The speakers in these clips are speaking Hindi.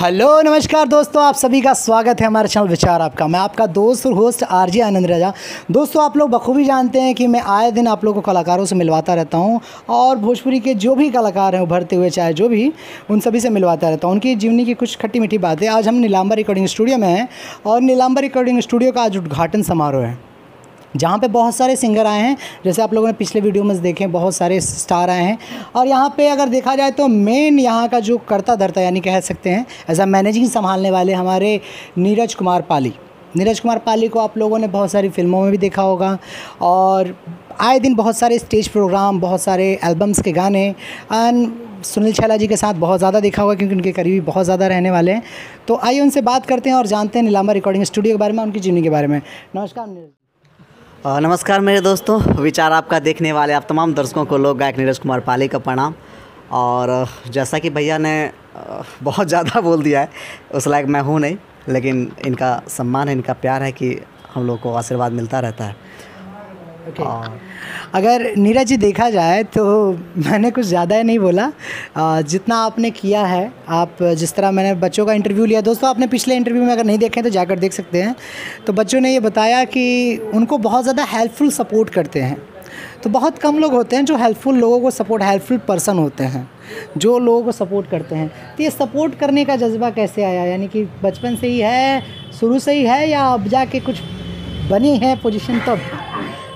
हेलो नमस्कार दोस्तों, आप सभी का स्वागत है हमारे चैनल विचार आपका। मैं आपका दोस्त और होस्ट आरजे आनंद राजा। दोस्तों, आप लोग बखूबी जानते हैं कि मैं आए दिन आप लोगों को कलाकारों से मिलवाता रहता हूं और भोजपुरी के जो भी कलाकार हैं उभरते हुए, चाहे जो भी, उन सभी से मिलवाता रहता हूं। उनकी जीवनी की कुछ खट्टी मीठी बातें। आज हम नीलांबर रिकॉर्डिंग स्टूडियो में हैं और नीलांबर रिकॉर्डिंग स्टूडियो का आज उद्घाटन समारोह है, जहाँ पे बहुत सारे सिंगर आए हैं। जैसे आप लोगों ने पिछले वीडियो में देखे, बहुत सारे स्टार आए हैं। और यहाँ पे अगर देखा जाए तो मेन यहाँ का जो करता धरता, यानी कह सकते हैं एज अ मैनेजिंग संभालने वाले, हमारे नीरज कुमार पाली। नीरज कुमार पाली को आप लोगों ने बहुत सारी फिल्मों में भी देखा होगा और आए दिन बहुत सारे स्टेज प्रोग्राम, बहुत सारे एल्बम्स के गाने एंड सुनील छैला जी के साथ बहुत ज़्यादा देखा होगा, क्योंकि उनके करीबी बहुत ज़्यादा रहने वाले हैं। तो आइए उनसे बात करते हैं और जानते हैं नीलांबर रिकॉर्डिंग स्टूडियो के बारे में, उनकी जीवनी के बारे में। नमस्कार नीरज। नमस्कार मेरे दोस्तों, विचार आपका देखने वाले आप तमाम दर्शकों को लोक गायक नीरज कुमार पाली का प्रणाम। और जैसा कि भैया ने बहुत ज़्यादा बोल दिया है, उस लायक मैं हूँ नहीं, लेकिन इनका सम्मान है, इनका प्यार है कि हम लोग को आशीर्वाद मिलता रहता है। अगर नीरज जी देखा जाए तो मैंने कुछ ज़्यादा ही नहीं बोला, जितना आपने किया है। आप जिस तरह मैंने बच्चों का इंटरव्यू लिया, दोस्तों आपने पिछले इंटरव्यू में अगर नहीं देखे तो जाकर देख सकते हैं। तो बच्चों ने ये बताया कि उनको बहुत ज़्यादा हेल्पफुल सपोर्ट करते हैं। तो बहुत कम लोग होते हैं जो हेल्पफुल लोगों को सपोर्ट, हेल्पफुल पर्सन होते हैं जो लोगों को सपोर्ट करते हैं। तो ये सपोर्ट करने का जज्बा कैसे आया, यानी कि बचपन से ही है, शुरू से ही है, या अब जाके कुछ बनी है पोजीशन तब?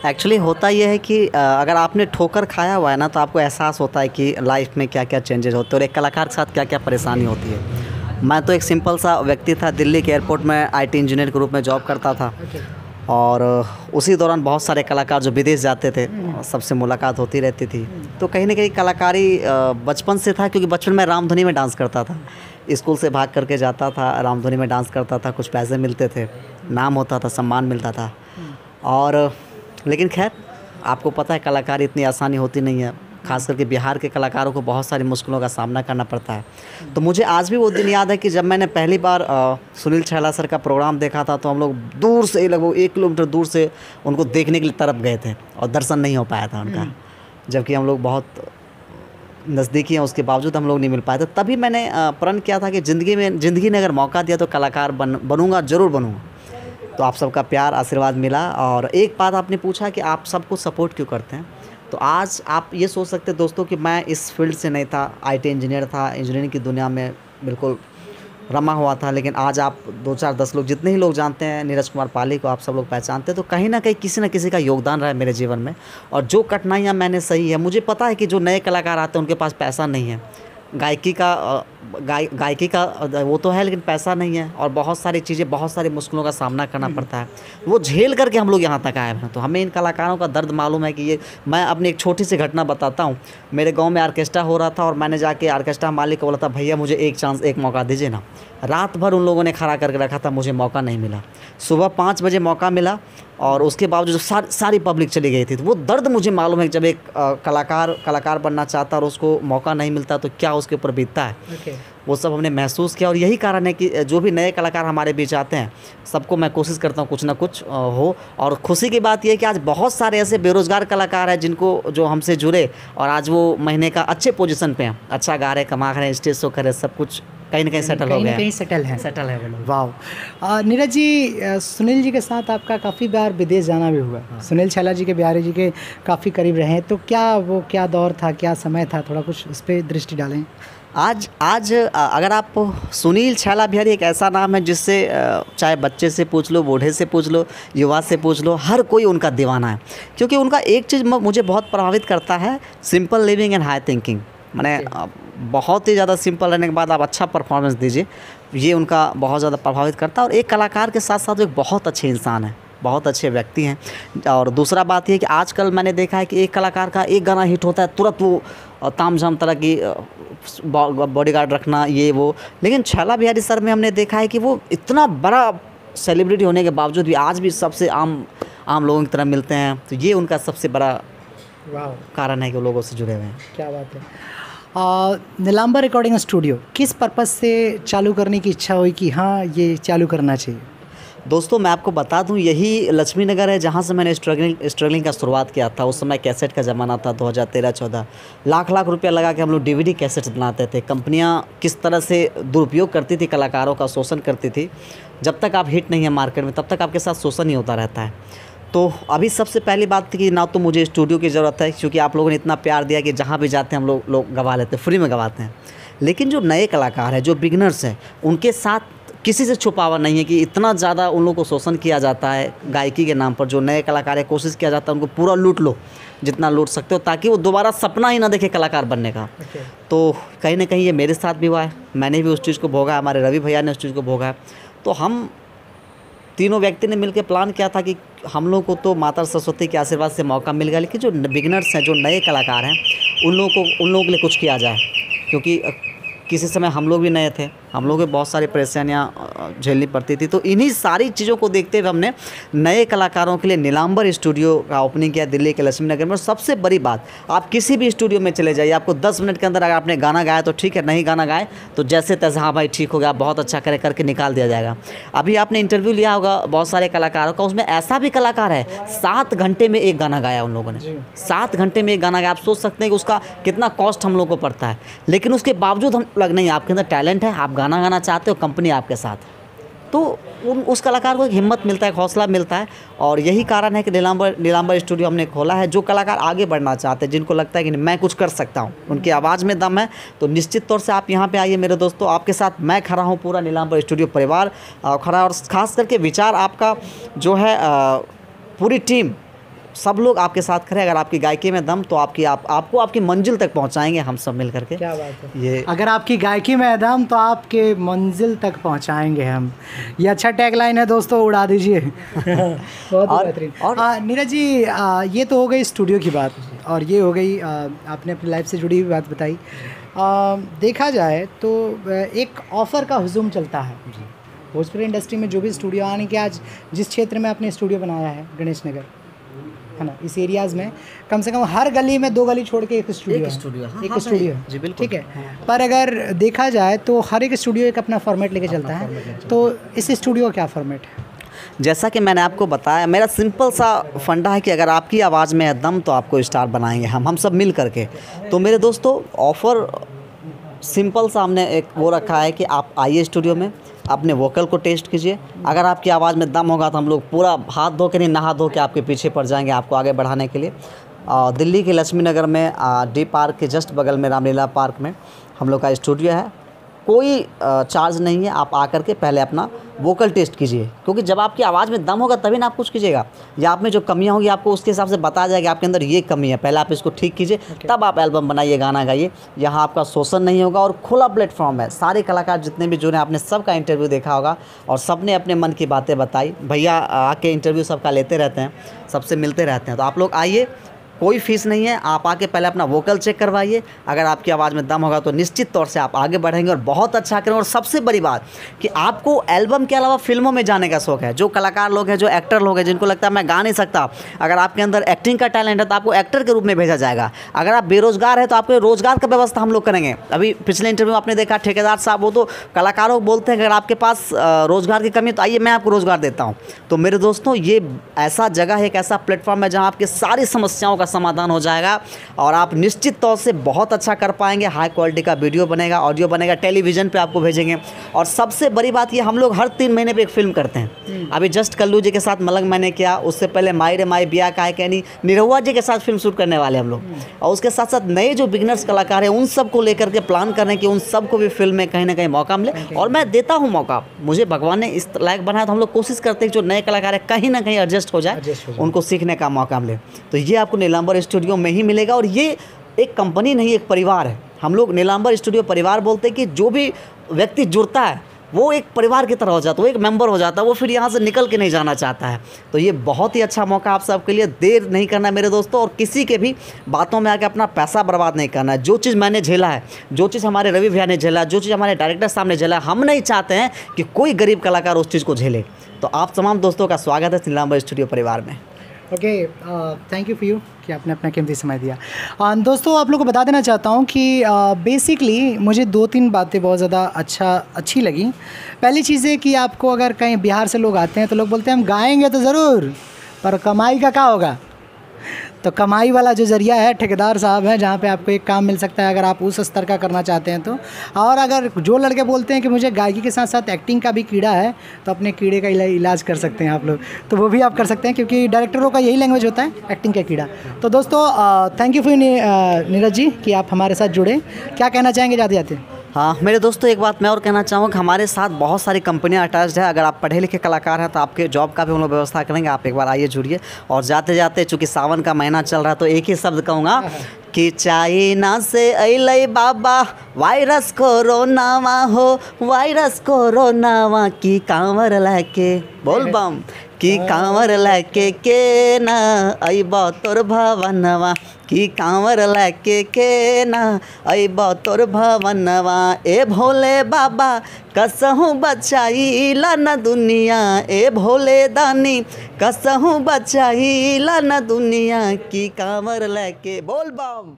एक्चुअली होता यह है कि अगर आपने ठोकर खाया हुआ है ना, तो आपको एहसास होता है कि लाइफ में क्या क्या चेंजेस होते हैं और एक कलाकार के साथ क्या क्या परेशानी होती है। मैं तो एक सिंपल सा व्यक्ति था, दिल्ली के एयरपोर्ट में आईटी इंजीनियर के रूप में जॉब करता था। और उसी दौरान बहुत सारे कलाकार जो विदेश जाते थे, सबसे मुलाकात होती रहती थी। तो कहीं ना कहीं कलाकारी बचपन से था, क्योंकि बचपन में रामधुनी में डांस करता था। स्कूल से भाग करके जाता था, रामधुनी में डांस करता था, कुछ पैसे मिलते थे, नाम होता था, सम्मान मिलता था। और लेकिन खैर, आपको पता है कलाकारी इतनी आसानी होती नहीं है, खास करके बिहार के कलाकारों को बहुत सारी मुश्किलों का सामना करना पड़ता है। तो मुझे आज भी वो दिन याद है कि जब मैंने पहली बार सुनील छैला सर का प्रोग्राम देखा था, तो हम लोग दूर से, लगभग 1 किलोमीटर दूर से उनको देखने के लिए तरफ गए थे और दर्शन नहीं हो पाया था उनका। जबकि हम लोग बहुत नज़दीकी हैं, उसके बावजूद हम लोग नहीं मिल पाए थे। तभी मैंने प्रण किया था कि ज़िंदगी ने अगर मौका दिया तो कलाकार बनूँगा, ज़रूर बनूँगा। तो आप सबका प्यार, आशीर्वाद मिला। और एक बात आपने पूछा कि आप सबको सपोर्ट क्यों करते हैं, तो आज आप ये सोच सकते हैं दोस्तों कि मैं इस फील्ड से नहीं था, आईटी इंजीनियर था, इंजीनियरिंग की दुनिया में बिल्कुल रमा हुआ था। लेकिन आज आप 2, 4, 10 लोग, जितने ही लोग जानते हैं नीरज कुमार पाली को, आप सब लोग पहचानते हैं। तो कहीं ना कहीं किसी न किसी का योगदान रहा है मेरे जीवन में। और जो कठिनाइयाँ मैंने सही है, मुझे पता है कि जो नए कलाकार आते हैं उनके पास पैसा नहीं है, गायकी का वो तो है, लेकिन पैसा नहीं है। और बहुत सारी चीज़ें, बहुत सारी मुश्किलों का सामना करना पड़ता है, वो झेल करके हम लोग यहाँ तक आए हैं। तो हमें इन कलाकारों का दर्द मालूम है कि ये, मैं अपनी एक छोटी सी घटना बताता हूँ। मेरे गांव में ऑर्केस्ट्रा हो रहा था और मैंने जाके ऑर्केस्ट्रा मालिक को बोला था, भैया मुझे एक चांस, एक मौका दीजिए ना। रात भर उन लोगों ने खड़ा करके रखा था, मुझे मौका नहीं मिला। सुबह 5 बजे मौका मिला और उसके बावजूद सारी पब्लिक चली गई थी। तो वो दर्द मुझे मालूम है कि जब एक कलाकार बनना चाहता और उसको मौका नहीं मिलता तो क्या उसके ऊपर बीतता है। वो सब हमने महसूस किया। और यही कारण है कि जो भी नए कलाकार हमारे बीच आते हैं, सबको मैं कोशिश करता हूँ कुछ ना कुछ हो। और खुशी की बात यह है कि आज बहुत सारे ऐसे बेरोज़गार कलाकार हैं जो हमसे जुड़े और आज वो महीने का अच्छे पोजीशन पे हैं, अच्छा गा रहे, कमा रहे हैं, स्टेज शो कर रहे, सब कुछ कहीं ना कहीं सेटल हो गया, कहीं सेटल है वो लोग। वाह। नीरज जी, सुनील जी के साथ आपका काफ़ी बार विदेश जाना भी हुआ। सुनील छैला जी के, बिहारी जी के काफ़ी करीब रहे हैं। तो क्या दौर था, क्या समय था, थोड़ा कुछ इस पर दृष्टि डालें। आज अगर आप, सुनील छैला बिहारी एक ऐसा नाम है जिससे चाहे बच्चे से पूछ लो, बूढ़े से पूछ लो, युवा से पूछ लो, हर कोई उनका दीवाना है। क्योंकि उनका एक चीज़ मुझे बहुत प्रभावित करता है, simple living and high thinking. मैंने बहुत ही ज़्यादा सिंपल रहने के बाद आप अच्छा परफॉर्मेंस दीजिए, ये उनका बहुत ज़्यादा प्रभावित करता है। और एक कलाकार के साथ साथ एक बहुत अच्छे इंसान है, बहुत अच्छे व्यक्ति हैं। और दूसरा बात यह कि आजकल मैंने देखा है कि एक कलाकार का एक गाना हिट होता है, तुरंत वो तामझाम तरह की बॉडीगार्ड रखना, ये वो। लेकिन छैला बिहारी सर में हमने देखा है कि वो इतना बड़ा सेलिब्रिटी होने के बावजूद भी आज भी सबसे आम लोगों की तरह मिलते हैं। तो ये उनका सबसे बड़ा कारण है कि वो लोगों से जुड़े हुए हैं। क्या बात है। नीलांबर रिकॉर्डिंग स्टूडियो किस पर्पज़ से चालू करने की इच्छा हुई कि हाँ ये चालू करना चाहिए? दोस्तों मैं आपको बता दूं, यही लक्ष्मी नगर है जहां से मैंने स्ट्रगलिंग का शुरुआत किया था। उस समय कैसेट का ज़माना था, 2013-14। लाख लाख रुपया लगा के हम लोग DVD कैसेट्स बनाते थे। कंपनियां किस तरह से दुरुपयोग करती थी, कलाकारों का शोषण करती थी। जब तक आप हिट नहीं है मार्केट में, तब तक आपके साथ शोषण ही होता रहता है। तो अभी सबसे पहली बात थी कि ना तो मुझे स्टूडियो की ज़रूरत है, क्योंकि आप लोगों ने इतना प्यार दिया कि जहाँ भी जाते हैं हम लोग गवा लेते हैं, फ्री में गवाते हैं। लेकिन जो नए कलाकार हैं, जो बिगनर्स हैं, उनके साथ किसी से छुपावा नहीं है कि इतना ज़्यादा उन लोगों को शोषण किया जाता है गायकी के नाम पर। जो नए कलाकार है, कोशिश किया जाता है उनको पूरा लूट लो जितना लूट सकते हो, ताकि वो दोबारा सपना ही ना देखे कलाकार बनने का। तो कहीं ना कहीं ये मेरे साथ भी हुआ है, मैंने भी उस चीज़ को भोगा है, हमारे रवि भैया ने उस चीज़ को भोगा है। तो हम तीनों व्यक्ति ने मिलकर प्लान किया था कि हम लोग को तो माता सरस्वती के आशीर्वाद से मौका मिल गया, लेकिन जो बिगनर्स हैं, जो नए कलाकार हैं, उन लोगों के लिए कुछ किया जाए। क्योंकि किसी समय हम लोग भी नए थे, हम लोग भी बहुत सारी परेशानियाँ झेलनी पड़ती थी। तो इन्हीं सारी चीज़ों को देखते हुए हमने नए कलाकारों के लिए नीलांबर स्टूडियो का ओपनिंग किया दिल्ली के लक्ष्मी नगर में। और सबसे बड़ी बात, आप किसी भी स्टूडियो में चले जाइए, आपको 10 मिनट के अंदर अगर आपने गाना गाया तो ठीक है, नहीं गाना गाए तो जैसे तैसे, हाँ भाई ठीक हो गया, बहुत अच्छा करे करके निकाल दिया जाएगा। अभी आपने इंटरव्यू लिया होगा बहुत सारे कलाकारों का, उसमें ऐसा भी कलाकार है 7 घंटे में एक गाना गाया उन लोगों ने, 7 घंटे में एक गाना गाया। आप सोच सकते हैं कि उसका कितना कॉस्ट हम लोग को पड़ता है। लेकिन उसके बावजूद हम लग नहीं, आपके अंदर टैलेंट है, आप गाना गाना चाहते हो, कंपनी आपके साथ, तो उस कलाकार को एक हिम्मत मिलता है, एक हौसला मिलता है। और यही कारण है कि नीलांबर स्टूडियो हमने खोला है। जो कलाकार आगे बढ़ना चाहते हैं, जिनको लगता है कि मैं कुछ कर सकता हूं, उनकी आवाज़ में दम है, तो निश्चित तौर से आप यहां पे आइए मेरे दोस्तों। आपके साथ मैं खड़ा हूं, पूरा नीलांबर स्टूडियो परिवार खड़ा, और ख़ास करके विचार आपका जो है, पूरी टीम, सब लोग आपके साथ खड़े। अगर आपकी गायकी में दम, तो आपको आपकी मंजिल तक पहुंचाएंगे हम सब मिल करके। क्या बात है। ये अगर आपकी गायकी में है दम, तो आपके मंजिल तक पहुंचाएंगे हम। ये अच्छा टैगलाइन है दोस्तों, उड़ा दीजिए। बहुत बेहतरीन। और नीरज जी, ये तो हो गई स्टूडियो की बात, और ये हो गई आपने अपनी लाइफ से जुड़ी हुई बात बताई। देखा जाए तो एक ऑफ़र का हुजूम चलता है भोजपुरी इंडस्ट्री में। जो भी स्टूडियो, आने के आज जिस क्षेत्र में आपने स्टूडियो बनाया है, गणेश नगर है ना, इस एरियाज़ में कम से कम हर गली में 2 गली छोड़ के एक स्टूडियो है। एक स्टूडियो है जी, बिल्कुल, ठीक है। पर अगर देखा जाए तो हर एक स्टूडियो एक अपना फॉर्मेट लेके चलता है। तो इस स्टूडियो का क्या फॉर्मेट है? जैसा कि मैंने आपको बताया, मेरा सिंपल सा फंडा है कि अगर आपकी आवाज़ में है दम, तो आपको स्टार बनाएंगे हम सब मिल करके। तो मेरे दोस्तों, ऑफ़र सिंपल सा हमने एक वो रखा है कि आप आइए स्टूडियो में, अपने वोकल को टेस्ट कीजिए। अगर आपकी आवाज़ में दम होगा तो हम लोग पूरा हाथ धो के नहीं, नहा धो के आपके पीछे पड़ जाएंगे आपको आगे बढ़ाने के लिए। दिल्ली के लक्ष्मी नगर में डी पार्क के जस्ट बगल में रामलीला पार्क में हम लोग का स्टूडियो है। कोई चार्ज नहीं है, आप आकर के पहले अपना वोकल टेस्ट कीजिए, क्योंकि जब आपकी आवाज़ में दम होगा तभी ना आप कुछ कीजिएगा, या आप में जो कमियां होंगी आपको उसके हिसाब से बताया जाएगा आपके अंदर ये कमी है, पहले आप इसको ठीक कीजिए, तब आप एल्बम बनाइए, गाना गाइए। यहाँ आपका शोषण नहीं होगा और खुला प्लेटफॉर्म है। सारे कलाकार जितने भी जुड़े, आपने सबका इंटरव्यू देखा होगा और सब ने अपने मन की बातें बताई। भैया आके इंटरव्यू सबका लेते रहते हैं, सबसे मिलते रहते हैं। तो आप लोग आइए, कोई फ़ीस नहीं है, आप आके पहले अपना वोकल चेक करवाइए। अगर आपकी आवाज़ में दम होगा तो निश्चित तौर से आप आगे बढ़ेंगे और बहुत अच्छा करेंगे। और सबसे बड़ी बात कि आपको एल्बम के अलावा फिल्मों में जाने का शौक़ है। जो कलाकार लोग हैं, जो एक्टर लोग हैं, जिनको लगता है मैं गा नहीं सकता, अगर आपके अंदर एक्टिंग का टैलेंट है तो आपको एक्टर के रूप में भेजा जाएगा। अगर आप बेरोजगार हैं तो आपको रोज़गार का व्यवस्था हम लोग करेंगे। अभी पिछले इंटरव्यू में आपने देखा ठेकेदार साहब, वो तो कलाकारों को बोलते हैं कि अगर आपके पास रोज़गार की कमी है तो आइए मैं आपको रोज़गार देता हूँ। तो मेरे दोस्तों, ये ऐसा जगह है, एक ऐसा प्लेटफॉर्म है जहाँ आपकी सारी समस्याओं का समाधान हो जाएगा और आप निश्चित तौर से बहुत अच्छा कर पाएंगे। हाई क्वालिटी का वीडियो बनेगा, ऑडियो बनेगा, टेलीविज़न पे आपको भेजेंगे। और सबसे बड़ी बात ये, हम लोग हर 3 महीने पे एक फिल्म करते हैं। अभी जस्ट कल्लू जी के साथ मलंग मैंने किया, उससे पहले माई रे माई, बिया का है कहनी, निरहुआ जी के साथ फिल्म शूट करने वाले हम लोग। और उसके साथ साथ नए जो बिगनर्स कलाकार हैं, उन सब को लेकर के प्लान कर रहे हैं कि उन सबको भी फिल्म में कहीं ना कहीं मौका मिले। और मैं देता हूँ मौका, मुझे भगवान ने इस लायक बनाया, तो हम लोग कोशिश करते हैं कि जो नए कलाकार हैं कहीं ना कहीं एडजस्ट हो जाए, उनको सीखने का मौका मिले। तो ये आपको नीलांबर स्टूडियो में ही मिलेगा। और ये एक कंपनी नहीं, एक परिवार है। हम लोग नीलांबर स्टूडियो परिवार बोलते हैं कि जो भी व्यक्ति जुड़ता है वो एक परिवार की तरह हो जाता है, वो एक मेंबर हो जाता है, वो फिर यहाँ से निकल के नहीं जाना चाहता है। तो ये बहुत ही अच्छा मौका आप सबके लिए, देर नहीं करना है मेरे दोस्तों, और किसी के भी बातों में आके अपना पैसा बर्बाद नहीं करना है। जो चीज़ मैंने झेला है, जो चीज़ हमारे रवि भैया ने झेला, जो चीज़ हमारे डायरेक्टर साहब ने झेला, हम नहीं चाहते हैं कि कोई गरीब कलाकार उस चीज़ को झेले। तो आप तमाम दोस्तों का स्वागत है नीलांबर स्टूडियो परिवार में। Okay, thank you for you कि आपने अपना कीमती समय दिया। दोस्तों आप लोगों को बता देना चाहता हूँ कि बेसिकली मुझे 2-3 बातें बहुत ज़्यादा अच्छी लगी। पहली चीज़ है कि आपको अगर कहीं बिहार से लोग आते हैं तो लोग बोलते हैं हम गाएंगे तो ज़रूर, पर कमाई का क्या होगा। तो कमाई वाला जो ज़रिया है ठेकेदार साहब है, जहाँ पे आपको एक काम मिल सकता है अगर आप उस स्तर का करना चाहते हैं तो। और अगर जो लड़के बोलते हैं कि मुझे गायकी के साथ साथ एक्टिंग का भी कीड़ा है, तो अपने कीड़े का इलाज कर सकते हैं आप लोग, तो वो भी आप कर सकते हैं, क्योंकि डायरेक्टरों का यही लैंग्वेज होता है, एक्टिंग का कीड़ा। तो दोस्तों thank you for Neeraj ji कि आप हमारे साथ जुड़े। क्या कहना चाहेंगे जाते जाते? हाँ मेरे दोस्तों, एक बात मैं और कहना चाहूँगा कि हमारे साथ बहुत सारी कंपनियां अटैच्ड है। अगर आप पढ़े लिखे कलाकार हैं तो आपके जॉब का भी हम लोग व्यवस्था करेंगे, आप एक बार आइए जुड़िए। और जाते जाते चूँकि सावन का महीना चल रहा है तो एक ही शब्द कहूँगा कि चाइना से अइलै बाबा वायरस कोरोनावा हो, वायरस कोरोनावा की कांवर लेके बोल बम, की कांवर लेके के ना अइबा तोर भवनवा, की कांवर लेके के ना अइबा तोर भवनवा। ए भोले बाबा कसहूँ बचाइला न दुनिया, ए भोले दानी कसहूँ बचाइला न दुनिया, की कांवर लेके बोल बम।